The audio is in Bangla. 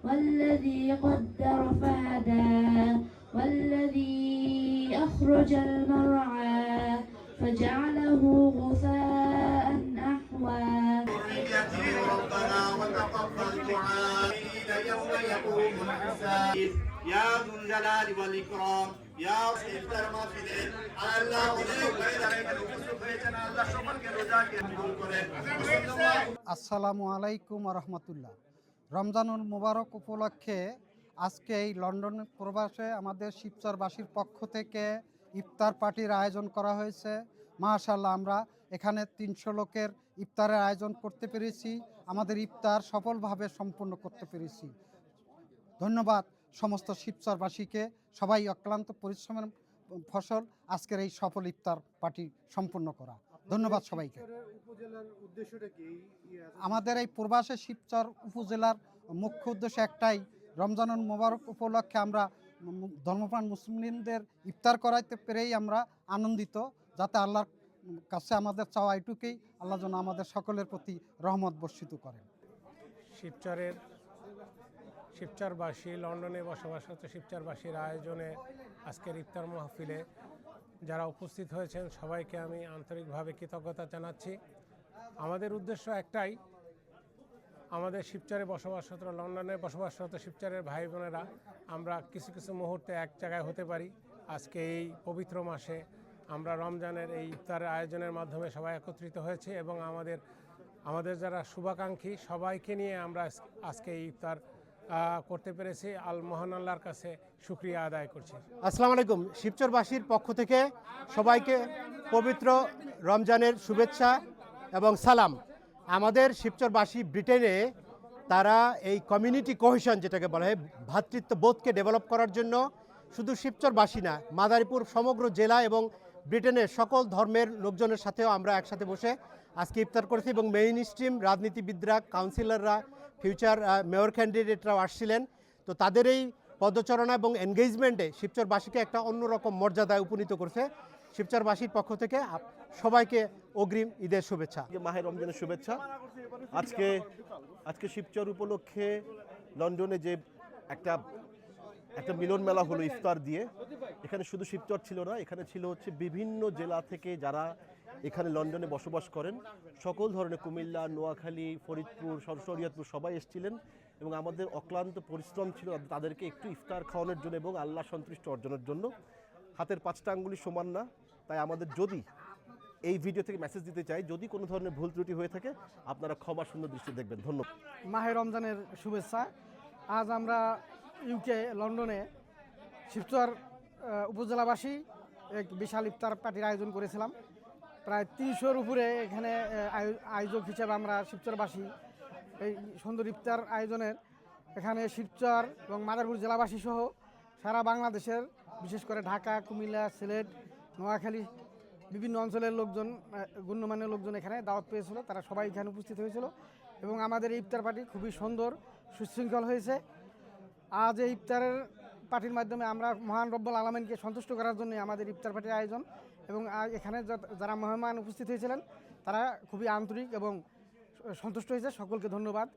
والذي قدر فهدى والذي أخرج المرعى فجعله غثاء أحوى ربنا وتقبل دعاء يوم يقوم الحساب يا ذو الجلال والإكرام يا ইফতার মাহফিলে আল্লাহ অনেক ভাইরা এখানে উপস্থিত হয়েছেন আল্লাহ সকলকে রোজাকে কবুল করেন। আসসালামু আলাইকুম ওয়া রাহমাতুল্লাহ। রমজানুল মুবারক উপলক্ষে আজকে এই লন্ডন প্রবাসে আমাদের শিবচরবাসীর পক্ষ থেকে ইফতার পার্টির আয়োজন করা হয়েছে। মাশাআল্লাহ, আমরা এখানে 300 লোকের ইফতারের আয়োজন করতে পেরেছি। আমাদের ইফতার সফলভাবে সম্পন্ন করতে পেরেছি। ধন্যবাদ সমস্ত শিবচরবাসীকে। সবাই অক্লান্ত পরিশ্রমের ফসল আজকের এই সফল ইফতার পার্টি সম্পন্ন করা। ধন্যবাদ সবাইকে। আমাদের এই প্রবাসে শিবচর উপজেলার মুখ্য উদ্দেশ্য একটাই, রমজানুল মুবারক উপলক্ষে আমরা ধর্মপ্রাণ মুসলিমদের ইফতার করাইতে পেরেই আমরা আনন্দিত। যাতে আল্লাহর কাছে আমাদের চাওয়া এটুকুই, আল্লাহ যেন আমাদের সকলের প্রতি রহমত বর্ষিত করেন। শিবচরবাসী, লন্ডনে বসবাসরত শিবচরবাসীর আয়োজনে আজকের ইফতার মাহফিলে যারা উপস্থিত হয়েছেন সবাইকে আমি আন্তরিকভাবে কৃতজ্ঞতা জানাচ্ছি। আমাদের উদ্দেশ্য একটাই, আমাদের শিবচরে বসবাসরত, লন্ডনে বসবাসরত শিবচরের ভাই বোনেরা আমরা কিছু কিছু মুহূর্তে এক জায়গায় হতে পারি। আজকে এই পবিত্র মাসে আমরা রমজানের এই ইফতারের আয়োজনের মাধ্যমে সবাই একত্রিত হয়েছি এবং আমাদের যারা শুভাকাঙ্ক্ষী সবাইকে নিয়ে আমরা আজকে এই ইফতার করতে পেরেছি। মহান আল্লাহর কাছে শুকরিয়া আদায় করছি। আসসালামু আলাইকুম। শিবচরবাসীর পক্ষ থেকে সবাইকে পবিত্র রমজানের শুভেচ্ছা এবং সালাম। আমাদের শিবচরবাসী ব্রিটেনে তারা এই কমিউনিটি কোহেশন যেটাকে বলা হয়, ভ্রাতৃত্ববোধকে ডেভেলপ করার জন্য শুধু শিবচরবাসী না, মাদারীপুর সমগ্র জেলা এবং ব্রিটেনের সকল ধর্মের লোকজনের সাথেও আমরা একসাথে বসে আজকে ইফতার করেছি এবং মেইন স্ট্রিম রাজনীতিবিদরা, কাউন্সিলররা, ফিউচার মেয়র ক্যান্ডিডেটরাও আসছিলেন। তো তাদের এই পদচারণা এবং এনগেজমেন্টে শিবচরবাসীকে একটা অন্যরকম মর্যাদায় উপনীত করছে। শিবচরবাসীর পক্ষ থেকে সবাইকে অগ্রিম ঈদের শুভেচ্ছা, মাহে রমজানের শুভেচ্ছা। আজকে শিবচর উপলক্ষে লন্ডনে যে একটা মিলন মেলা হলো ইফতার দিয়ে। এখানে শুধু শিবচর ছিল না, এখানে ছিল হচ্ছে বিভিন্ন জেলা থেকে যারা এখানে লন্ডনে বসবাস করেন, সকল ধরনের, কুমিল্লা, নোয়াখালী, ফরিদপুর, শরিয়তপুর সবাই এসেছিলেন এবং আমাদের অক্লান্ত পরিশ্রম ছিল তাদেরকে একটু ইফতার খাওয়ানোর জন্য এবং আল্লাহ সন্তুষ্ট অর্জনের জন্য। হাতের 5টা আঙ্গুলি সমান না, তাই আমাদের যদি এই ভিডিও থেকে মেসেজ দিতে চাই, যদি কোনো ধরনের ভুল ত্রুটি হয়ে থাকে আপনারা ক্ষমা সুন্দর দৃষ্টি দেখবেন। ধন্যবাদ। মাহে রমজানের শুভেচ্ছা। আজ আমরা ইউকে লন্ডনে শিবচর উপজেলাবাসী এক বিশাল ইফতার পার্টির আয়োজন করেছিলাম। প্রায় 300-র উপরে এখানে আয়োজক হিসেবে আমরা শিবচরবাসী এই সুন্দর ইফতার আয়োজনের এখানে শিবচর এবং মাদারীপুর জেলাবাসী সহ সারা বাংলাদেশের, বিশেষ করে ঢাকা, কুমিল্লা, সিলেট, নোয়াখালী বিভিন্ন অঞ্চলের লোকজন, গণ্যমান্য লোকজন এখানে দাওয়াত পেয়েছিল। তারা সবাই এখানে উপস্থিত হয়েছিল এবং আমাদের এই ইফতার পার্টি খুবই সুন্দর, সুশৃঙ্খল হয়েছে। আজ এই ইফতারের পার্টির মাধ্যমে আমরা মহান রব্বুল আলামিনকে সন্তুষ্ট করার জন্য আমাদের ইফতার পার্টির আয়োজন এবং এখানে যারা মেহমান উপস্থিত হয়েছিলেন তারা খুবই আন্তরিক এবং সন্তুষ্ট হয়েছে। সকলকে ধন্যবাদ।